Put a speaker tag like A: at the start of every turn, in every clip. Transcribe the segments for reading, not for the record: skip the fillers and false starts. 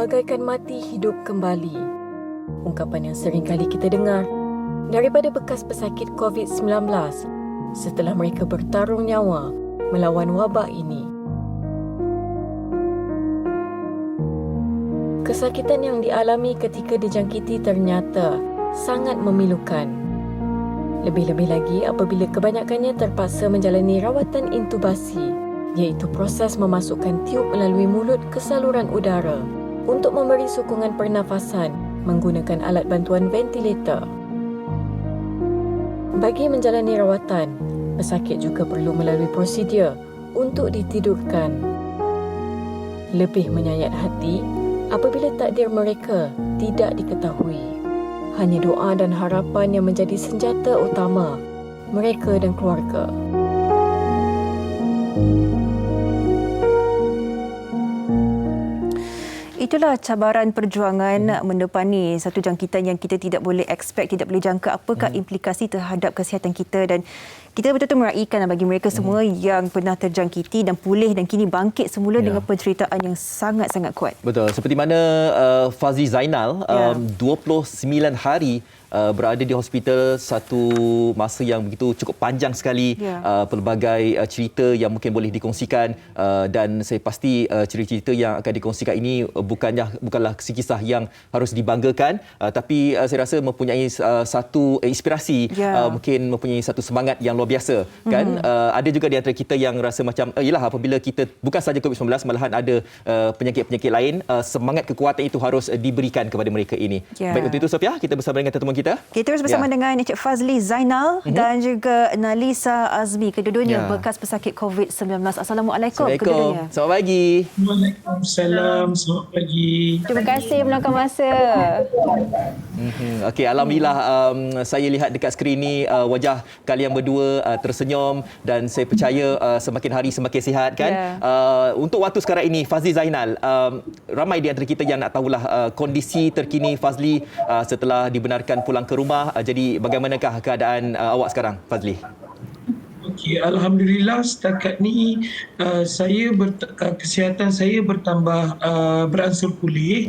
A: bagaikan mati hidup kembali. Ungkapan yang sering kali kita dengar daripada bekas pesakit COVID-19 setelah mereka bertarung nyawa melawan wabak ini. Kesakitan yang dialami ketika dijangkiti ternyata sangat memilukan. Lebih-lebih lagi apabila kebanyakannya terpaksa menjalani rawatan intubasi, iaitu proses memasukkan tiub melalui mulut ke saluran udara untuk memberi sokongan pernafasan menggunakan alat bantuan ventilator. Bagi menjalani rawatan, pesakit juga perlu melalui prosedur untuk ditidurkan. Lebih menyayat hati apabila takdir mereka tidak diketahui. Hanya doa dan harapan yang menjadi senjata utama mereka dan keluarga.
B: Itulah cabaran perjuangan mendepani satu jangkitan yang kita tidak boleh expect, tidak boleh jangka apakah implikasi terhadap kesihatan kita, dan kita betul-betul meraihkan bagi mereka semua yang pernah terjangkiti dan pulih dan kini bangkit semula dengan penceritaan yang sangat-sangat kuat.
C: Betul. Seperti mana Fazli Zainal 29 hari berada di hospital, satu masa yang begitu cukup panjang sekali. Pelbagai cerita yang mungkin boleh dikongsikan, dan saya pasti cerita-cerita yang akan dikongsikan ini bukanlah kisah yang harus dibanggakan, tapi saya rasa mempunyai satu inspirasi, mungkin mempunyai satu semangat yang luar biasa kan. Ada juga di antara kita yang rasa macam yalah, apabila kita bukan saja COVID-19, malahan ada penyakit-penyakit lain, semangat kekuatan itu harus diberikan kepada mereka ini. Baik, untuk itu Sofia, kita bersama dengan tetamu kita.
B: Kita terus bersama dengan Encik Fazli Zainal dan juga Nalisa Azmi, kedua-duanya bekas pesakit COVID-19. Assalamualaikum kedua-duanya.
C: Selamat pagi.
D: Waalaikumsalam. Selamat pagi.
B: Terima kasih meluangkan masa.
C: Okey, alhamdulillah, saya lihat dekat skrin ni wajah kalian berdua tersenyum, dan saya percaya semakin hari semakin sihat kan. Untuk waktu sekarang ini, Fazli Zainal, ramai di antara kita yang nak tahulah kondisi terkini Fazli setelah dibenarkan pulang ke rumah. Jadi bagaimanakah keadaan awak sekarang, Fazli?
D: Okey, alhamdulillah setakat ni kesihatan saya bertambah, beransur pulih.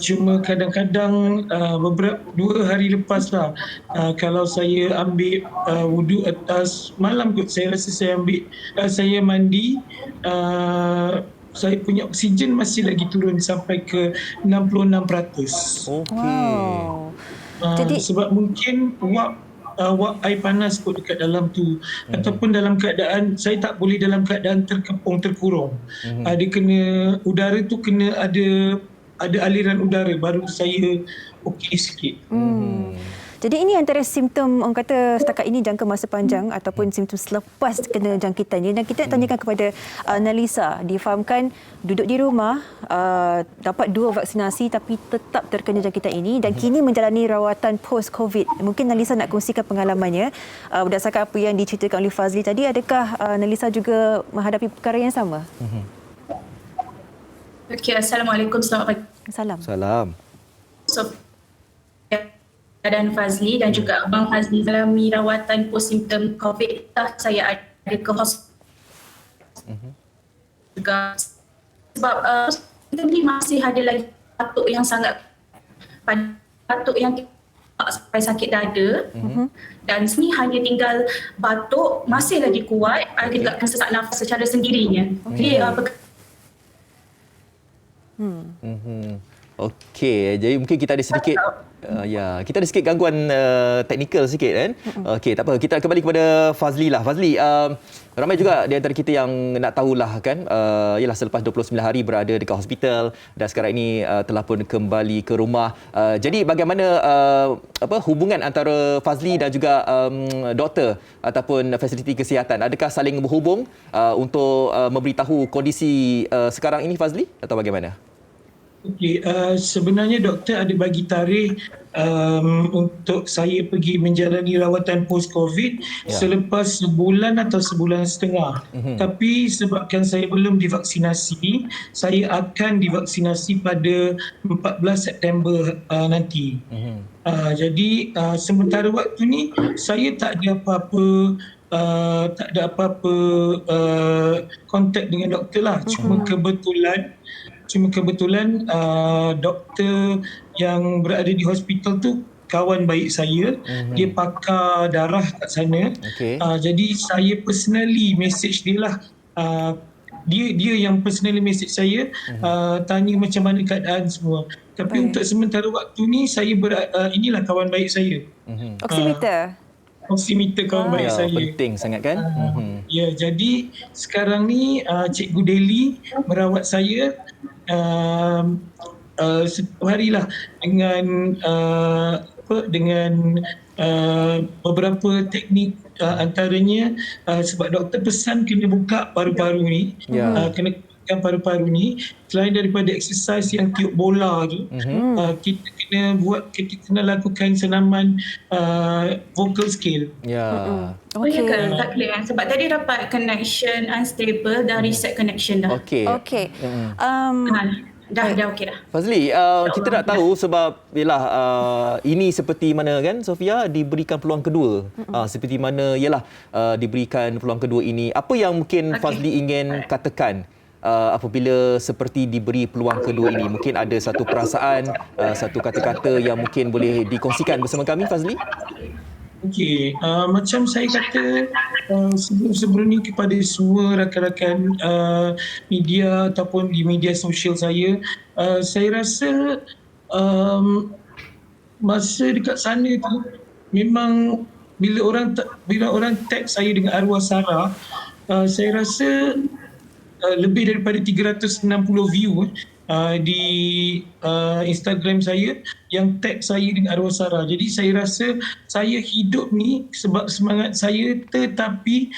D: Cuma kadang-kadang beberapa 2 hari lepas lah, kalau saya ambil wuduk atas malam kot, saya rasa saya mandi, saya punya oksigen masih lagi turun sampai ke 66%.
B: Jadi
D: sebab mungkin wap air panas kot dekat dalam tu, ataupun dalam keadaan saya tak boleh dalam keadaan terkepung, terkurung. Dia kena, udara tu kena ada aliran udara baru saya okey sikit.
B: Jadi ini antara simptom, orang kata setakat ini jangka masa panjang ataupun simptom selepas kena jangkitannya. Dan kita tanyakan kepada Nalisa, difahamkan duduk di rumah, dapat 2 vaksinasi tapi tetap terkena jangkitan ini dan kini menjalani rawatan post-COVID. Mungkin Nalisa nak kongsikan pengalamannya berdasarkan apa yang diceritakan oleh Fazli tadi. Adakah Nalisa juga menghadapi perkara yang sama?
E: Okey, Assalamualaikum, selamat pagi.
C: Salam.
E: Dan Fazli dan juga Abang Fazli mengalami rawatan post simptom COVID. Saya ada ke hospital juga sebab ini masih ada lagi batuk yang sangat batuk yang sampai sakit dada, dan sini hanya tinggal batuk masih lagi kuat, ada juga sesak nafas secara sendirinya.
C: Okey, jadi mungkin kita ada sedikit kita ada sikit gangguan teknikal sikit kan. Okey, tak apa, kita kembali kepada Fazli lah. Fazli, ramai juga di antara kita yang nak tahulah kan, ialah selepas 29 hari berada dekat hospital dan sekarang ini telah pun kembali ke rumah. Jadi bagaimana hubungan antara Fazli dan juga doktor ataupun fasiliti kesihatan? Adakah saling berhubung untuk memberitahu kondisi sekarang ini, Fazli, atau bagaimana?
D: Okey, sebenarnya doktor ada bagi tarikh untuk saya pergi menjalani rawatan post-COVID selepas sebulan atau sebulan setengah. Tapi sebabkan saya belum divaksinasi, saya akan divaksinasi pada 14 September nanti. Jadi sementara waktu ni saya tak ada apa-apa kontak dengan doktor lah. Cuma kebetulan Cuma kebetulan doktor yang berada di hospital tu kawan baik saya. Dia pakar darah kat sana.
C: Okey.
D: Jadi saya personally message dia lah. Dia yang personally message saya, tanya macam mana keadaan semua. Tapi untuk sementara waktu ni saya inilah kawan baik saya.
B: Oximeter.
D: Oximeter kawan baik
C: Ya,
D: saya.
C: penting sangat kan?
D: Ya, jadi sekarang ni Cikgu Deli merawat saya setiap hari lah dengan beberapa teknik, antaranya sebab doktor pesan kena buka paru-paru ni, kena buka paru-paru ni. Selain daripada exercise yang tiup bola tu, kita kena lakukan senaman vocal scale.
C: Ya.
E: Oh ya ke? Tak clear kan? Sebab tadi dapat connection unstable dan reset connection dah.
C: Okey.
B: Okey.
E: Dah okey dah.
C: Fazli, kita nak tahu sebab yalah ini seperti mana kan Sofia diberikan peluang kedua. Seperti mana yalah diberikan peluang kedua ini. Apa yang mungkin Fazli ingin katakan apabila seperti diberi peluang kedua ini? Mungkin ada satu perasaan, satu kata-kata yang mungkin boleh dikongsikan bersama kami Fazli?
D: Okey, macam saya kata sebelum ni kepada semua rakan-rakan media ataupun di media sosial saya rasa masa dekat sana tu memang bila orang tag saya dengan arwah Sarah, saya rasa lebih daripada 360 view di Instagram saya yang tag saya dengan arwah Sarah. Jadi saya rasa saya hidup ni sebab semangat saya, tetapi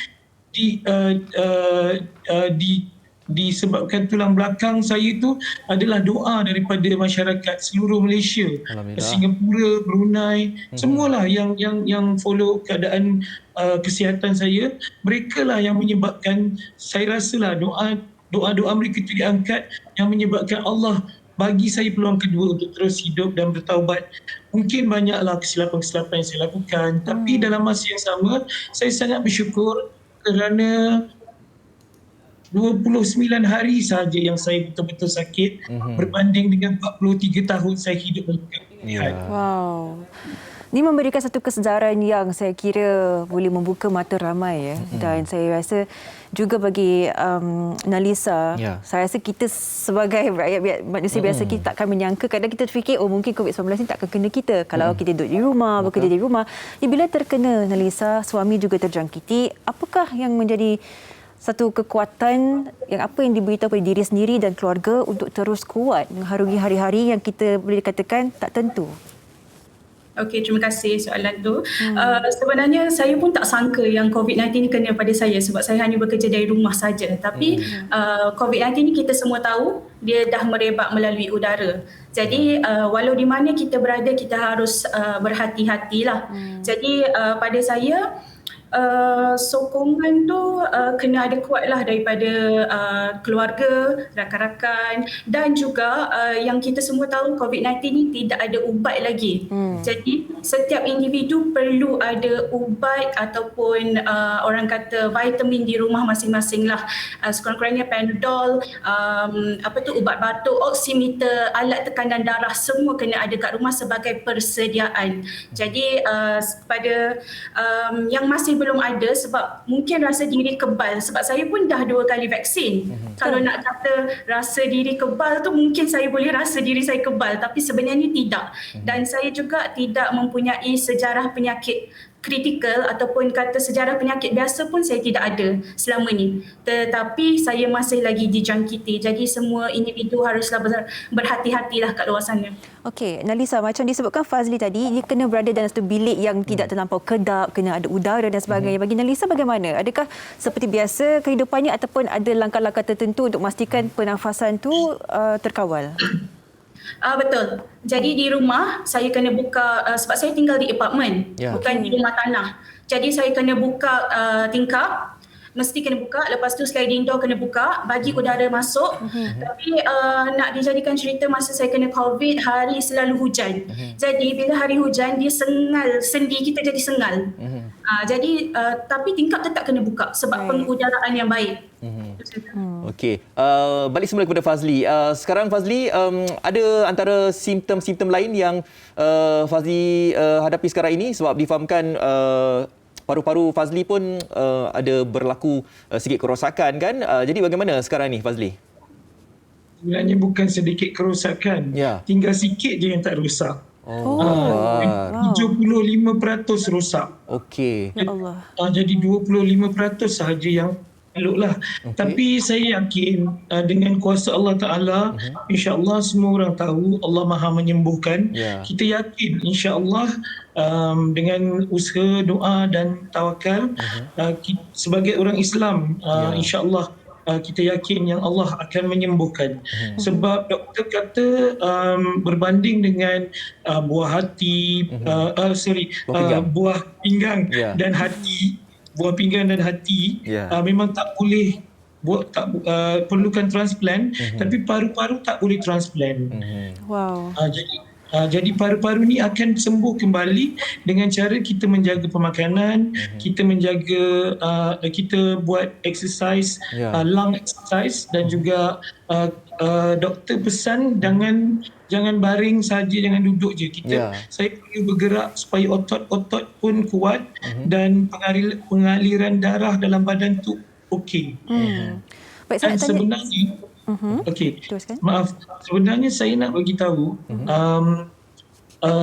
D: disebabkan tulang belakang saya tu adalah doa daripada masyarakat seluruh Malaysia, Singapura, Brunei, semualah yang follow keadaan kesihatan saya. Mereka lah yang menyebabkan, saya rasalah doa-doa mereka itu diangkat, yang menyebabkan Allah bagi saya peluang kedua untuk terus hidup dan bertaubat. Mungkin banyaklah kesilapan-kesilapan yang saya lakukan, tapi dalam masa yang sama saya sangat bersyukur kerana 29 hari sahaja yang saya betul-betul sakit berbanding dengan 43 tahun saya hidup dalam keadaan.
B: Wow. Ini memberikan satu kesedaran yang saya kira boleh membuka mata ramai ya. Dan saya rasa juga bagi Nalisa, saya rasa kita sebagai rakyat manusia biasa, kita takkan menyangka, kadang kita fikir mungkin COVID-19 ini takkan kena kita kalau kita duduk di rumah, bekerja di rumah. Bila terkena Nalisa, suami juga terjangkiti, apakah yang menjadi satu kekuatan yang apa yang diberitahu pada diri sendiri dan keluarga untuk terus kuat mengharungi hari-hari yang kita boleh katakan tak tentu?
E: Okey, terima kasih soalan tu. Sebenarnya saya pun tak sangka yang COVID-19 ni kena pada saya sebab saya hanya bekerja dari rumah saja. Tapi COVID-19 ni kita semua tahu dia dah merebak melalui udara. Jadi walau di mana kita berada, kita harus berhati-hatilah. Jadi pada saya sokongan tu kena ada kuatlah daripada keluarga, rakan-rakan, dan juga yang kita semua tahu COVID-19 ni tidak ada ubat lagi. Jadi setiap individu perlu ada ubat ataupun orang kata vitamin di rumah masing-masing lah. Sekurang-kurangnya Panadol, ubat batuk, oximeter, alat tekanan darah, semua kena ada kat rumah sebagai persediaan. Jadi pada yang masih belum ada, sebab mungkin rasa diri kebal, sebab saya pun dah 2 kali vaksin. Kalau nak kata rasa diri kebal tu, mungkin saya boleh rasa diri saya kebal, tapi sebenarnya tidak. Dan saya juga tidak mempunyai sejarah penyakit kritikal ataupun kata sejarah penyakit biasa pun saya tidak ada selama ni. Tetapi saya masih lagi dijangkiti. Jadi semua individu haruslah berhati-hatilah kat luar sana.
B: Okey, Nalisa, macam disebutkan Fazli tadi, dia kena berada dalam satu bilik yang tidak terlampau kedap, kena ada udara dan sebagainya. Bagi Nalisa bagaimana? Adakah seperti biasa kehidupannya ataupun ada langkah-langkah tertentu untuk memastikan pernafasan tu terkawal?
E: Betul. Jadi di rumah saya kena buka sebab saya tinggal di apartmen, bukan di rumah tanah. Jadi saya kena buka tingkap, mesti kena buka. Lepas tu sliding door kena buka, bagi udara masuk. Tapi nak dijadikan cerita, masa saya kena COVID, hari selalu hujan. Jadi bila hari hujan, dia sengal, sendi kita jadi sengal. Jadi tapi tingkap tetap kena buka sebab pengudaraan yang baik.
C: Okey. Balik semula kepada Fazli. Sekarang Fazli, ada antara simptom-simptom lain yang Fazli hadapi sekarang ini, sebab difahamkan paru-paru Fazli pun ada berlaku sedikit kerosakan kan? Jadi bagaimana sekarang ni Fazli?
D: Sebenarnya bukan sedikit kerosakan.
C: Ya.
D: Tinggal sikit je yang tak rosak.
C: Oh.
D: 75% rosak.
C: Okey.
B: Ya Allah.
D: Jadi 25% sahaja yang eloklah.
C: Okey.
D: Tapi saya yakin dengan kuasa Allah Ta'ala, insya-Allah semua orang tahu Allah Maha menyembuhkan.
C: Ya.
D: Kita yakin insya-Allah dengan usaha, doa dan tawakal, sebagai orang Islam,
C: Ya.
D: insya-Allah kita yakin yang Allah akan menyembuhkan. Sebab doktor kata berbanding dengan buah hati, buah pinggang
C: Ya.
D: dan hati, buah pinggang dan hati,
C: Ya.
D: memang tak boleh perlukan transplant, tapi paru-paru tak boleh transplant.
B: Wow.
D: Jadi paru-paru ni akan sembuh kembali dengan cara kita menjaga pemakanan, kita menjaga, kita buat exercise,
C: Ya.
D: lung exercise, dan juga doktor pesan jangan baring saja, jangan duduk je.
C: Ya.
D: Saya perlu bergerak supaya otot-otot pun kuat dan pengaliran darah dalam badan tu okey.
B: Baik, saya
D: Dan
B: nak tanya.
D: sebenarnya okey.
B: Teruskan.
D: Maaf, sebenarnya saya nak bagi tahu,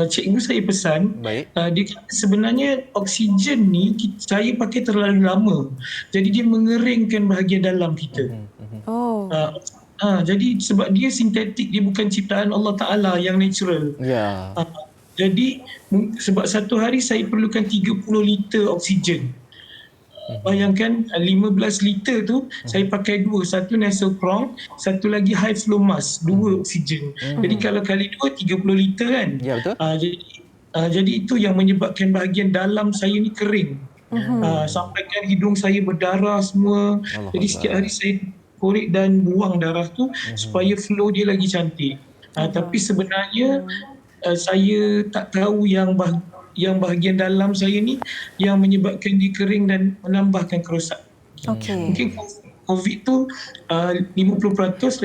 D: cikgu saya pesan,
C: Baik.
D: dia kata sebenarnya oksigen ni saya pakai terlalu lama. Jadi dia mengeringkan bahagian dalam kita.
B: Oh.
D: Jadi sebab dia sintetik, dia bukan ciptaan Allah Ta'ala yang natural.
C: Ya.
D: Jadi sebab satu hari saya perlukan 30 liter oksigen. Bayangkan 15 liter tu saya pakai dua, satu nasal prong, satu lagi high flow mask, dua oksigen. Jadi kalau kali dua 30 liter kan.
C: Ya, betul.
D: Jadi itu yang menyebabkan bahagian dalam saya ni kering. Sampaikan hidung saya berdarah semua.
C: Allah
D: Jadi
C: Allah.
D: setiap hari saya korek dan buang darah tu supaya flow dia lagi cantik. Tapi sebenarnya saya tak tahu yang bahagian dalam saya ni yang menyebabkan dia kering dan menambahkan kerosakan.
B: Okey.
D: Mungkin COVID tu 50%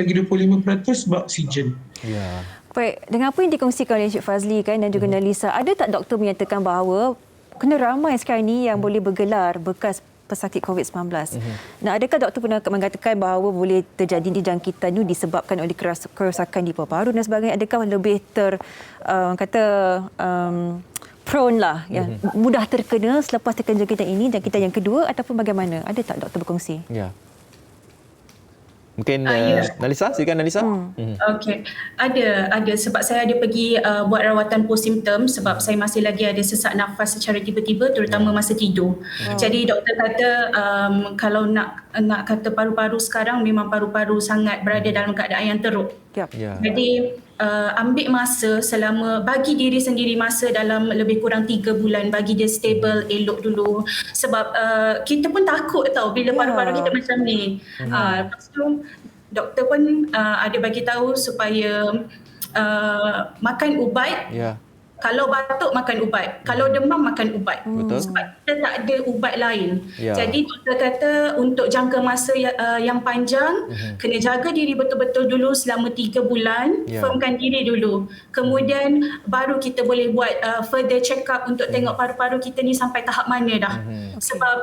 D: lagi 25% sebab oksigen.
C: Ya.
B: Baik, dengan apa yang dikongsikan oleh Encik Fazli kan dan juga Nalisa, ada tak doktor menyatakan bahawa kena ramai sekarang ni yang boleh bergelar bekas pesakit COVID-19. Nah, adakah doktor pernah mengatakan bahawa boleh terjadi jangkitan itu disebabkan oleh kerosakan di paru-paru dan sebagainya? Adakah lebih prone lah, ya, mudah terkena selepas terkena jangkitan ini, jangkitan yang kedua, ataupun bagaimana? Ada tak doktor berkongsi?
C: Ya. Mungkin
E: Ya.
C: Nalisa, silakan Nalisa.
E: Okey, ada sebab saya ada pergi buat rawatan post symptom sebab saya masih lagi ada sesak nafas secara tiba-tiba, terutama masa tidur. Jadi doktor kata kalau nak kata paru-paru sekarang, memang paru-paru sangat berada dalam keadaan yang teruk.
B: Yap.
C: Ya.
E: Jadi ambil masa bagi diri sendiri masa dalam lebih kurang 3 bulan, bagi dia stable, elok dulu. Sebab kita pun takut tau bila paru-paru kita macam ni. Lepas tu doktor pun ada bagi tahu supaya makan ubat.
C: Ya.
E: Kalau batuk makan ubat, kalau demam makan ubat.
C: Betul.
E: Sebab kita tak ada ubat lain.
C: Ya.
E: Jadi doktor kata untuk jangka masa yang panjang, kena jaga diri betul-betul dulu selama 3 bulan,
C: Ya.
E: firmkan diri dulu. Kemudian baru kita boleh buat further check up untuk tengok paru-paru kita ni sampai tahap mana dah. Sebab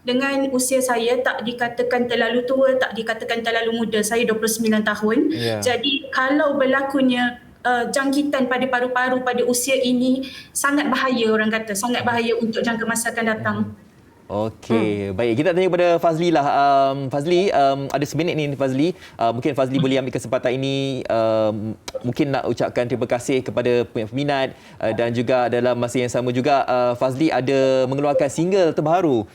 E: dengan usia saya tak dikatakan terlalu tua, tak dikatakan terlalu muda. Saya 29 tahun.
C: Ya.
E: Jadi kalau berlakunya jangkitan pada paru-paru pada usia ini, sangat bahaya, orang kata sangat bahaya untuk jangka masa akan datang.
C: Okey, baik. Kita tanya kepada Fazli lah. Fazli, ada seminit ni Fazli. Mungkin Fazli boleh ambil kesempatan ini, mungkin nak ucapkan terima kasih kepada peminat, dan juga dalam masa yang sama juga Fazli ada mengeluarkan single terbaru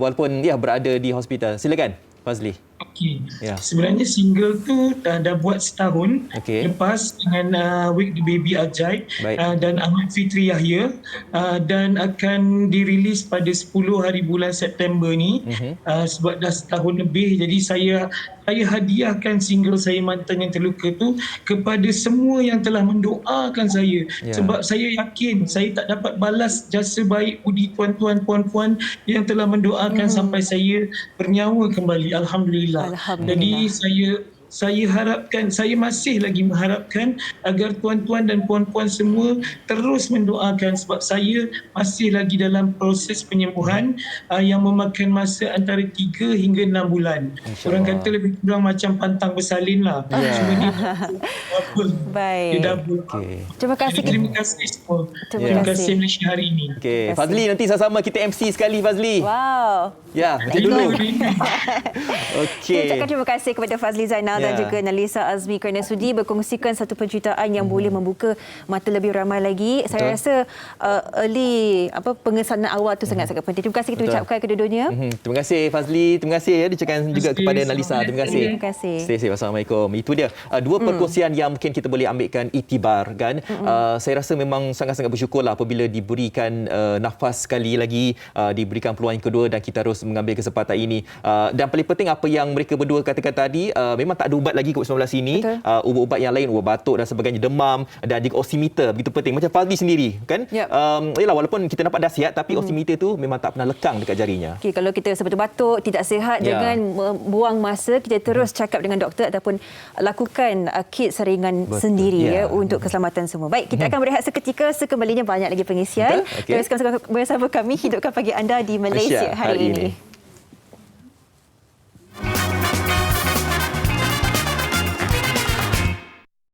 C: walaupun berada di hospital. Silakan Fazli.
D: Okey.
C: Ya.
D: Sebenarnya single tu dah buat setahun
C: Okey.
D: lepas dengan Wake the Baby Ajaib
C: Baik.
D: dan Ahmad Fitri Yahya dan akan dirilis pada 10 hari bulan September ni sebab dah setahun lebih. Jadi saya hadiahkan single saya Mantan Yang Terluka tu kepada semua yang telah mendoakan saya.
C: Ya.
D: Sebab saya yakin saya tak dapat balas jasa baik budi tuan-tuan puan-puan yang telah mendoakan sampai saya bernyawa kembali. Alhamdulillah. Jadi saya harapkan, saya masih lagi mengharapkan agar tuan-tuan dan puan-puan semua terus mendoakan sebab saya masih lagi dalam proses penyembuhan yang memakan masa antara 3 hingga 6 bulan. Orang kata lebih kurang macam pantang bersalin lah. Cuma dia
B: Baik.
D: dia double.
B: Terima kasih.
D: Jadi, terima kasih semua.
B: Terima
D: Terima
B: kasih.
D: kasih Malaysia hari ini.
C: Okey, Fazli nanti sama-sama kita MC sekali Fazli.
B: Wow.
C: Ya, macam dulu. Okey.
B: Kita ucapkan terima kasih kepada Fazli Zainal dan
C: Ya.
B: juga Nalisa Azmi kerana sudi berkongsikan satu penceritaan yang boleh membuka mata lebih ramai lagi. Saya rasa early pengesanan awal tu sangat-sangat penting. Terima kasih kita ucapkan kedua-duanya.
C: Terima kasih Fazli, terima kasih ya diucapkan juga
D: kasih.
C: kepada Nalisa. Terima kasih.
B: Terima kasih.
C: Stay safe. Assalamualaikum. Itu dia dua perkongsian yang mungkin kita boleh ambilkan iktibar kan. Saya rasa memang sangat-sangat bersyukurlah apabila diberikan nafas sekali lagi, diberikan peluang yang kedua dan kita harus mengambil kesempatan ini. Dan paling penting apa yang mereka berdua katakan tadi, memang tak ada ubat lagi COVID-19 ini. Ubat-ubat yang lain, ubat batuk dan sebagainya, demam dan juga oximeter begitu penting. Macam Fazli sendiri kan.
B: Yep.
C: Yalah, walaupun kita nampak dah sihat tapi oximeter tu memang tak pernah lekang dekat jarinya.
B: Okay, kalau kita sebatuk tidak sihat, jangan buang masa. Kita terus cakap dengan doktor ataupun lakukan kit saringan sendiri untuk keselamatan semua. Baik, kita akan berehat seketika. Sekembalinya banyak lagi pengisian.
C: Betul? Okey.
B: Teruskan bersama kami hidupkan pagi anda di Malaysia hari ini.